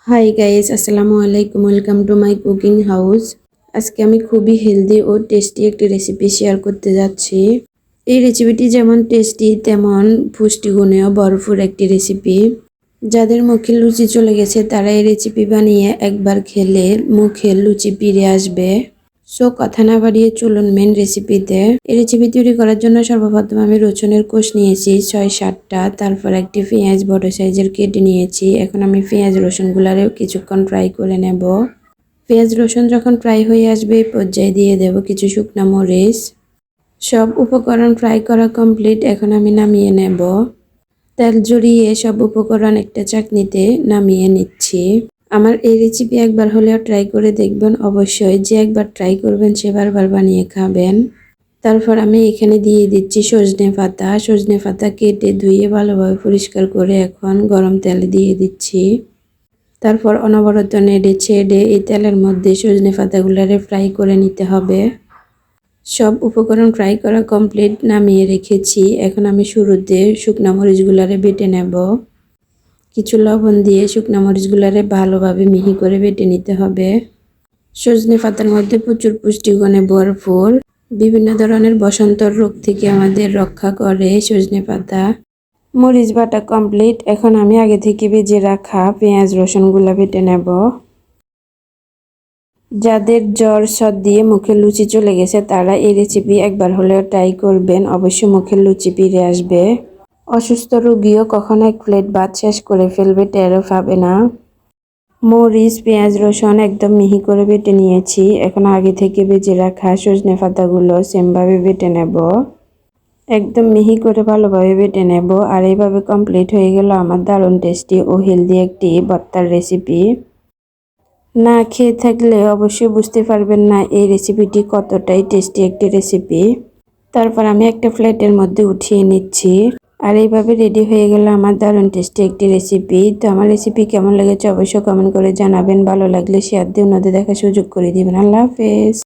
Hi guys, আসসালামু আলাইকুম। Welcome to my cooking house. আজকে আমি খুবই হেলদি ও টেস্টি একটি রেসিপি শেয়ার করতে যাচ্ছি। এই রেসিপিটি যেমন টেস্টি তেমন পুষ্টিগুণেও ভরপুর একটি রেসিপি। যাদের মুখে লুচি চলে গেছে তারা এই রেসিপি বানিয়ে একবার খেলে মুখে লুচি ফিরে আসবে। সো কথা না বাড়িয়ে চলুন মেন রেসিপিতে। এই রেসিপি তৈরি করার জন্য সর্বপ্রথম আমি রসুনের কোষ নিয়েছি 6-7টা। তারপর একটি পেঁয়াজ বড় সাইজের কেটে নিয়েছি। এখন আমি পেঁয়াজ রসুনগুলারেও কিছুক্ষণ ফ্রাই করে নেব। পেঁয়াজ রসুন যখন ফ্রাই হয়ে আসবে এই পর্যায়ে দিয়ে দেব কিছু শুকনো মরিচ। সব উপকরণ ফ্রাই করা কমপ্লিট। এখন আমি নামিয়ে নেব। তেল জড়িয়ে সব উপকরণ একটা চাকনিতে নামিয়ে নিচ্ছি। আমার এই রেসিপি একবার হলেও ট্রাই করে দেখবেন অবশ্যই। যে একবার ট্রাই করবেন সে বারবার বানিয়ে খাবেন। তারপর আমি এখানে দিয়ে দিচ্ছি সজনে পাতা। সজনে পাতা কেটে ধুয়ে ভালোভাবে পরিষ্কার করে এখন গরম তেলে দিয়ে দিচ্ছি। তারপর অনবরত নেড়ে ছেড়ে এই তেলের মধ্যে সজনে পাতাগুলারে ফ্রাই করে নিতে হবে। সব উপকরণ ফ্রাই করা কমপ্লিট, নামিয়ে রেখেছি। এখন আমি শুরুতে শুকনা মরিচগুলারে বেটে নেব। কিছু লবণ দিয়ে শুকনা মরিচগুলারে ভালোভাবে মিহি করে বেটে নিতে হবে। সজনে পাতার মধ্যে প্রচুর পুষ্টিগুণে ভরপুর। বিভিন্ন ধরনের বসন্তর রোগ থেকে আমাদের রক্ষা করে সজনে পাতা। মরিচ বাটা কমপ্লিট। এখন আমি আগে থেকে ভেজে রাখা পেঁয়াজ রসুনগুলা বেটে নেব। যাদের জ্বর সর্দি মুখে লুচি চলে গেছে তারা এই রেসিপি একবার হলেও ট্রাই করবেন, অবশ্যই মুখের লুচি ফিরে আসবে। অসুস্থ রোগীও কখনো এক প্লেট ভাত শেষ করে ফেলবে, টেরও পাবে না। মরিচ পেঁয়াজ রসুন একদম মিহি করে বেটে নিয়েছি। এখন আগে থেকে ভেজে রাখা সজনে পাতাগুলো সেমভাবে বেটে নেব। একদম মিহি করে ভালোভাবে বেটে নেব। আর এইভাবে কমপ্লিট হয়ে গেল আমার দারুণ টেস্টি ও হেলদি একটি ভর্তার রেসিপি। না খেয়ে থাকলে অবশ্যই বুঝতে পারবেন না এই রেসিপিটি কতটাই টেস্টি একটি রেসিপি। তারপর আমি একটা প্লেটের মধ্যে উঠিয়ে নিচ্ছি। আর এইভাবে রেডি হয়ে গেল আমার দারুণ টেস্টি একটি রেসিপি। তো আমার রেসিপি কেমন লেগেছে অবশ্যই কমেন্ট করে জানাবেন। ভালো লাগলে শেয়ার দিয়ে অন্যদের দেখার সুযোগ করে দিবেন। আল্লাহ হাফেজ।